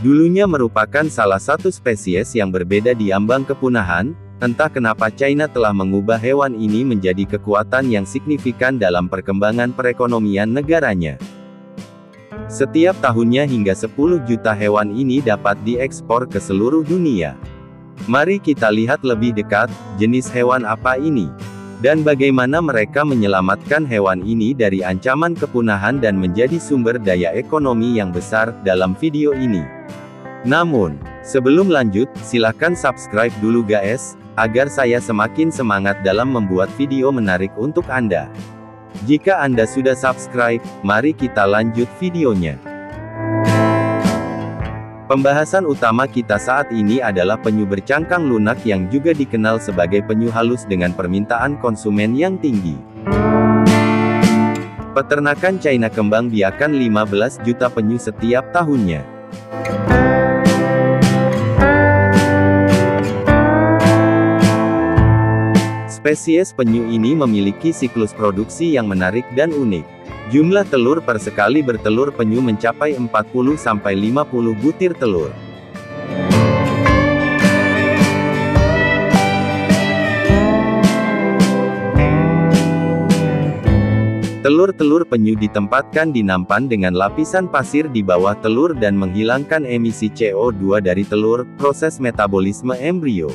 Dulunya merupakan salah satu spesies yang berbeda di ambang kepunahan, entah kenapa China telah mengubah hewan ini menjadi kekuatan yang signifikan dalam perkembangan perekonomian negaranya. Setiap tahunnya hingga 10 juta hewan ini dapat diekspor ke seluruh dunia. Mari kita lihat lebih dekat, jenis hewan apa ini, dan bagaimana mereka menyelamatkan hewan ini dari ancaman kepunahan dan menjadi sumber daya ekonomi yang besar, dalam video ini. Namun, sebelum lanjut, silakan subscribe dulu guys, agar saya semakin semangat dalam membuat video menarik untuk Anda. Jika Anda sudah subscribe, mari kita lanjut videonya. Pembahasan utama kita saat ini adalah penyu bercangkang lunak yang juga dikenal sebagai penyu halus dengan permintaan konsumen yang tinggi. Peternakan China kembang biakan 15 juta penyu setiap tahunnya. Spesies penyu ini memiliki siklus produksi yang menarik dan unik. Jumlah telur per sekali bertelur penyu mencapai 40-50 butir telur. Telur-telur penyu ditempatkan di nampan dengan lapisan pasir di bawah telur dan menghilangkan emisi CO2 dari telur, proses metabolisme embrio.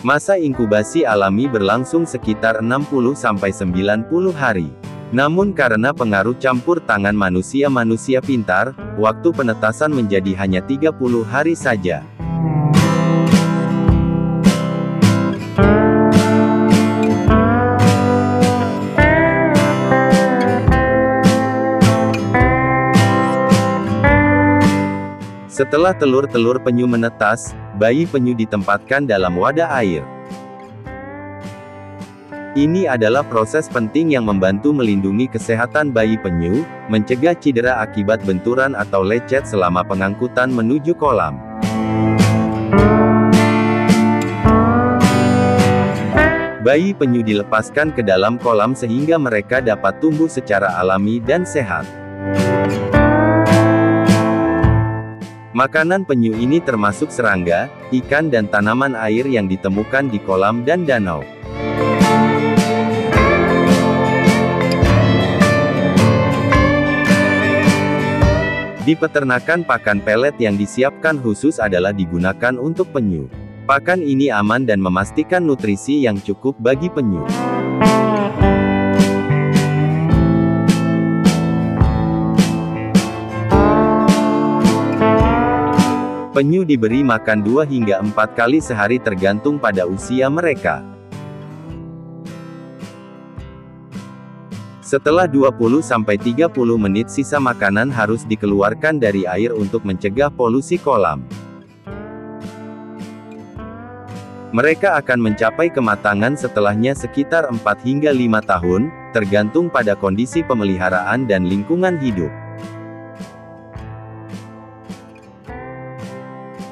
Masa inkubasi alami berlangsung sekitar 60-90 hari. Namun karena pengaruh campur tangan manusia pintar, waktu penetasan menjadi hanya 30 hari saja. Setelah telur-telur penyu menetas, bayi penyu ditempatkan dalam wadah air. Ini adalah proses penting yang membantu melindungi kesehatan bayi penyu, mencegah cedera akibat benturan atau lecet selama pengangkutan menuju kolam. Bayi penyu dilepaskan ke dalam kolam sehingga mereka dapat tumbuh secara alami dan sehat. Makanan penyu ini termasuk serangga, ikan dan tanaman air yang ditemukan di kolam dan danau. Di peternakan, pakan pelet yang disiapkan khusus adalah digunakan untuk penyu. Pakan ini aman dan memastikan nutrisi yang cukup bagi penyu. Penyu diberi makan 2 hingga 4 kali sehari tergantung pada usia mereka. Setelah 20-30 menit sisa makanan harus dikeluarkan dari air untuk mencegah polusi kolam. Mereka akan mencapai kematangan setelahnya sekitar 4 hingga 5 tahun, tergantung pada kondisi pemeliharaan dan lingkungan hidup.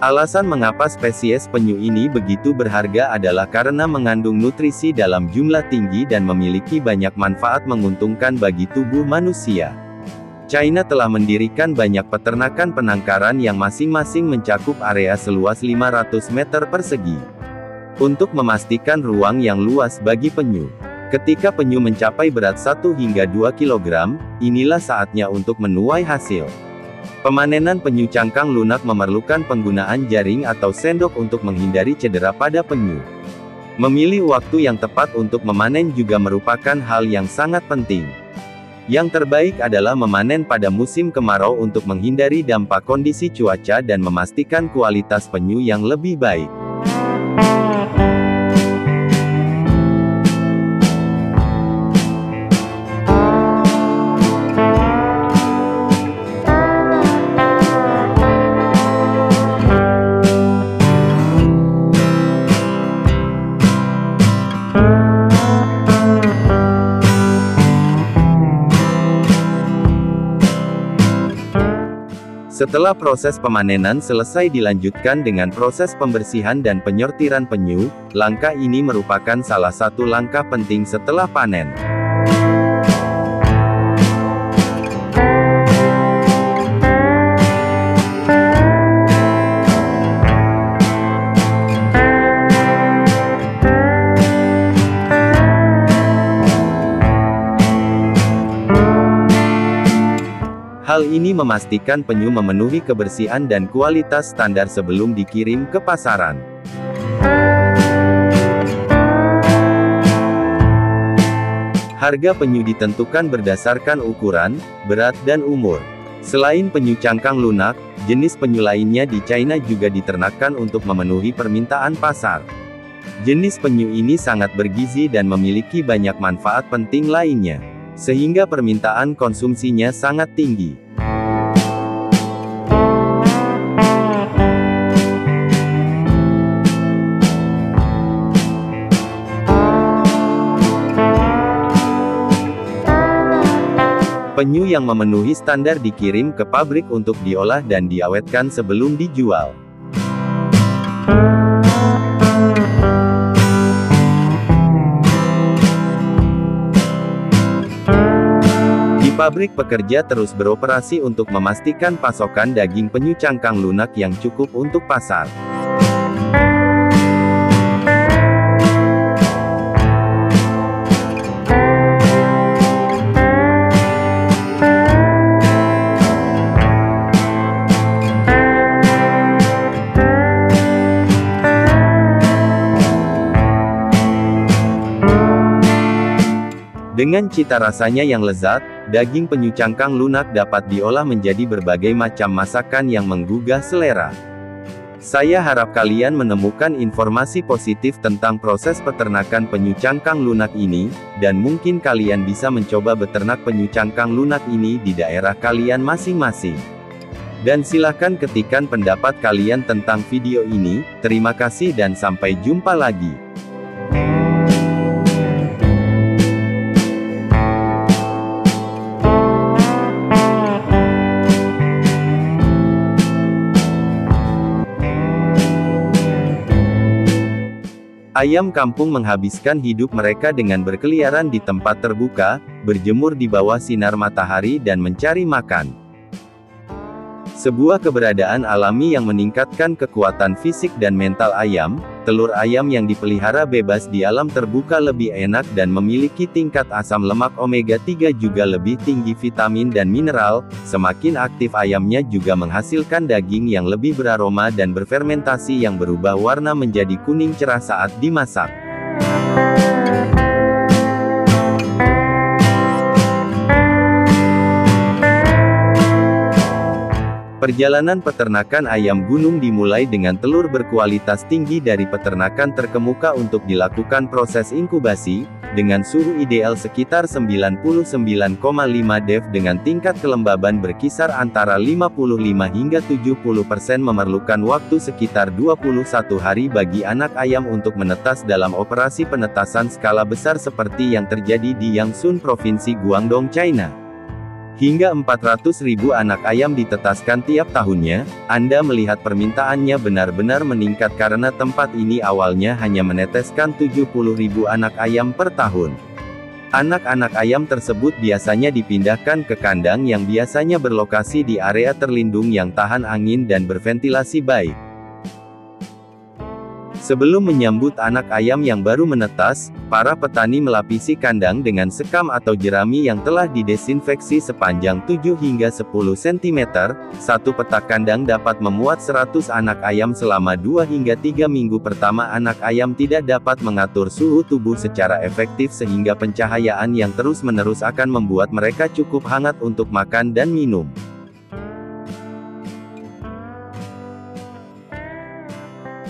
Alasan mengapa spesies penyu ini begitu berharga adalah karena mengandung nutrisi dalam jumlah tinggi dan memiliki banyak manfaat menguntungkan bagi tubuh manusia. China telah mendirikan banyak peternakan penangkaran yang masing-masing mencakup area seluas 500 meter persegi. Untuk memastikan ruang yang luas bagi penyu. Ketika penyu mencapai berat 1 hingga 2 kg, inilah saatnya untuk menuai hasil. Pemanenan penyu cangkang lunak memerlukan penggunaan jaring atau sendok untuk menghindari cedera pada penyu. Memilih waktu yang tepat untuk memanen juga merupakan hal yang sangat penting. Yang terbaik adalah memanen pada musim kemarau untuk menghindari dampak kondisi cuaca dan memastikan kualitas penyu yang lebih baik. Setelah proses pemanenan selesai dilanjutkan dengan proses pembersihan dan penyortiran penyu, langkah ini merupakan salah satu langkah penting setelah panen. Hal ini memastikan penyu memenuhi kebersihan dan kualitas standar sebelum dikirim ke pasaran. Harga penyu ditentukan berdasarkan ukuran, berat dan umur. Selain penyu cangkang lunak, jenis penyu lainnya di China juga diternakkan untuk memenuhi permintaan pasar. Jenis penyu ini sangat bergizi dan memiliki banyak manfaat penting lainnya, sehingga permintaan konsumsinya sangat tinggi. Penyu yang memenuhi standar dikirim ke pabrik untuk diolah dan diawetkan sebelum dijual. Di pabrik pekerja terus beroperasi untuk memastikan pasokan daging penyu cangkang lunak yang cukup untuk pasar. Dengan cita rasanya yang lezat, daging penyu cangkang lunak dapat diolah menjadi berbagai macam masakan yang menggugah selera. Saya harap kalian menemukan informasi positif tentang proses peternakan penyu cangkang lunak ini, dan mungkin kalian bisa mencoba beternak penyu cangkang lunak ini di daerah kalian masing-masing. Dan silahkan ketikkan pendapat kalian tentang video ini. Terima kasih dan sampai jumpa lagi. Ayam kampung menghabiskan hidup mereka dengan berkeliaran di tempat terbuka, berjemur di bawah sinar matahari dan mencari makan. Sebuah keberadaan alami yang meningkatkan kekuatan fisik dan mental ayam. Telur ayam yang dipelihara bebas di alam terbuka lebih enak dan memiliki tingkat asam lemak omega 3 juga lebih tinggi vitamin dan mineral. Semakin aktif ayamnya juga menghasilkan daging yang lebih beraroma dan berfermentasi yang berubah warna menjadi kuning cerah saat dimasak. Perjalanan peternakan ayam gunung dimulai dengan telur berkualitas tinggi dari peternakan terkemuka untuk dilakukan proses inkubasi, dengan suhu ideal sekitar 99,5 degrees dengan tingkat kelembaban berkisar antara 55 hingga 70%, memerlukan waktu sekitar 21 hari bagi anak ayam untuk menetas dalam operasi penetasan skala besar seperti yang terjadi di Yangsun Provinsi Guangdong, China. Hingga 400.000 anak ayam ditetaskan tiap tahunnya. Anda melihat permintaannya benar-benar meningkat karena tempat ini awalnya hanya meneteskan 70.000 anak ayam per tahun. Anak-anak ayam tersebut biasanya dipindahkan ke kandang yang biasanya berlokasi di area terlindung yang tahan angin dan berventilasi baik. Sebelum menyambut anak ayam yang baru menetas, para petani melapisi kandang dengan sekam atau jerami yang telah didesinfeksi sepanjang 7 hingga 10 cm. Satu petak kandang dapat memuat 100 anak ayam selama 2 hingga 3 minggu pertama. Anak ayam tidak dapat mengatur suhu tubuh secara efektif sehingga pencahayaan yang terus-menerus akan membuat mereka cukup hangat untuk makan dan minum.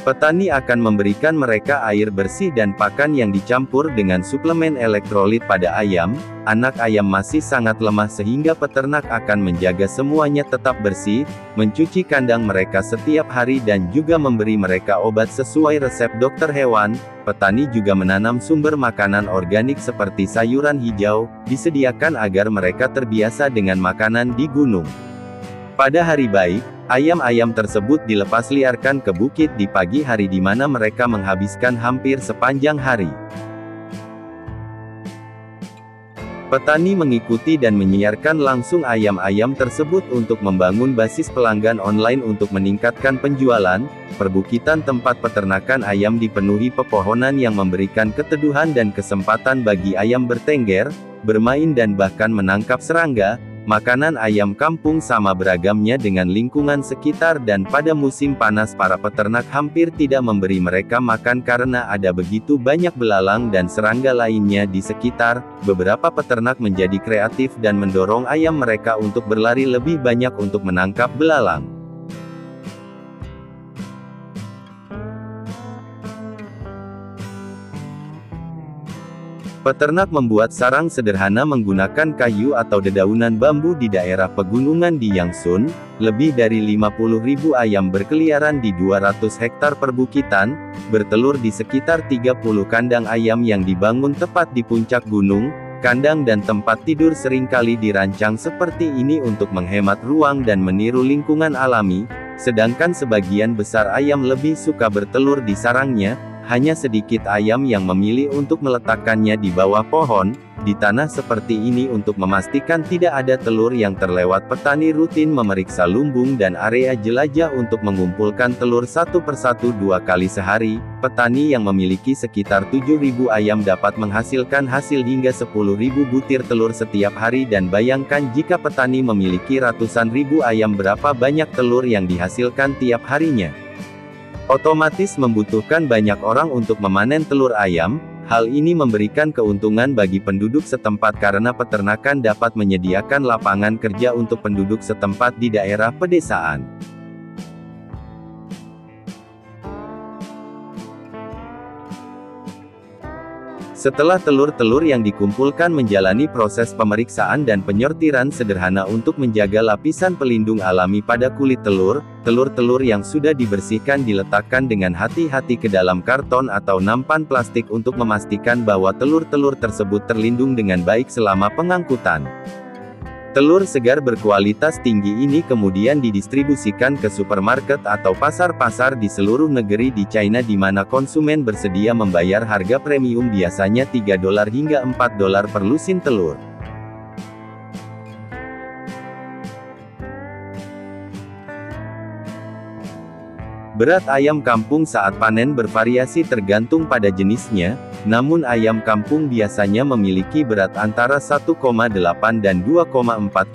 Petani akan memberikan mereka air bersih dan pakan yang dicampur dengan suplemen elektrolit pada ayam. Anak ayam masih sangat lemah sehingga peternak akan menjaga semuanya tetap bersih, mencuci kandang mereka setiap hari dan juga memberi mereka obat sesuai resep dokter hewan. Petani juga menanam sumber makanan organik seperti sayuran hijau, disediakan agar mereka terbiasa dengan makanan di gunung. Pada hari baik, ayam-ayam tersebut dilepas liarkan ke bukit di pagi hari di mana mereka menghabiskan hampir sepanjang hari. Petani mengikuti dan menyiarkan langsung ayam-ayam tersebut untuk membangun basis pelanggan online untuk meningkatkan penjualan. Perbukitan tempat peternakan ayam dipenuhi pepohonan yang memberikan keteduhan dan kesempatan bagi ayam bertengger, bermain dan bahkan menangkap serangga. Makanan ayam kampung sama beragamnya dengan lingkungan sekitar dan pada musim panas para peternak hampir tidak memberi mereka makan karena ada begitu banyak belalang dan serangga lainnya di sekitar. Beberapa peternak menjadi kreatif dan mendorong ayam mereka untuk berlari lebih banyak untuk menangkap belalang. Peternak membuat sarang sederhana menggunakan kayu atau dedaunan bambu di daerah pegunungan di Yangsun. Lebih dari 50.000 ayam berkeliaran di 200 hektar perbukitan, bertelur di sekitar 30 kandang ayam yang dibangun tepat di puncak gunung. Kandang dan tempat tidur seringkali dirancang seperti ini untuk menghemat ruang dan meniru lingkungan alami, sedangkan sebagian besar ayam lebih suka bertelur di sarangnya. Hanya sedikit ayam yang memilih untuk meletakkannya di bawah pohon, di tanah seperti ini untuk memastikan tidak ada telur yang terlewat. Petani rutin memeriksa lumbung dan area jelajah untuk mengumpulkan telur satu persatu 2 kali sehari. Petani yang memiliki sekitar 7.000 ayam dapat menghasilkan hasil hingga 10.000 butir telur setiap hari dan bayangkan jika petani memiliki ratusan ribu ayam berapa banyak telur yang dihasilkan tiap harinya. Otomatis membutuhkan banyak orang untuk memanen telur ayam. Hal ini memberikan keuntungan bagi penduduk setempat karena peternakan dapat menyediakan lapangan kerja untuk penduduk setempat di daerah pedesaan. Setelah telur-telur yang dikumpulkan menjalani proses pemeriksaan dan penyortiran sederhana untuk menjaga lapisan pelindung alami pada kulit telur, telur-telur yang sudah dibersihkan diletakkan dengan hati-hati ke dalam karton atau nampan plastik untuk memastikan bahwa telur-telur tersebut terlindung dengan baik selama pengangkutan. Telur segar berkualitas tinggi ini kemudian didistribusikan ke supermarket atau pasar-pasar di seluruh negeri di China di mana konsumen bersedia membayar harga premium biasanya $3 hingga $4 per lusin telur. Berat ayam kampung saat panen bervariasi tergantung pada jenisnya, namun ayam kampung biasanya memiliki berat antara 1,8 dan 2,4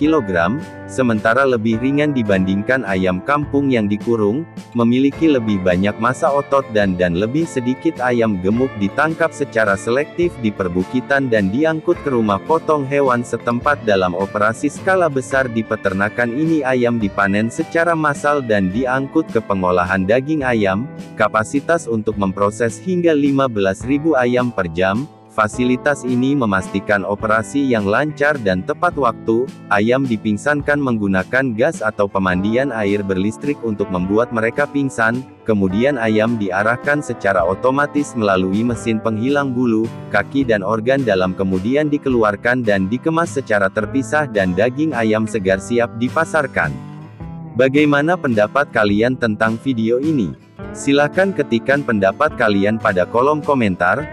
kg, sementara lebih ringan dibandingkan ayam kampung yang dikurung, memiliki lebih banyak massa otot dan lebih sedikit ayam gemuk ditangkap secara selektif di perbukitan dan diangkut ke rumah potong hewan setempat. Dalam operasi skala besar di peternakan ini ayam dipanen secara massal dan diangkut ke pengolahan daging ayam, kapasitas untuk memproses hingga 15.000 ayam per jam. Fasilitas ini memastikan operasi yang lancar dan tepat waktu. Ayam dipingsankan menggunakan gas atau pemandian air berlistrik untuk membuat mereka pingsan, kemudian ayam diarahkan secara otomatis melalui mesin penghilang bulu, kaki dan organ dalam kemudian dikeluarkan dan dikemas secara terpisah dan daging ayam segar siap dipasarkan. Bagaimana pendapat kalian tentang video ini? Silahkan ketikkan pendapat kalian pada kolom komentar.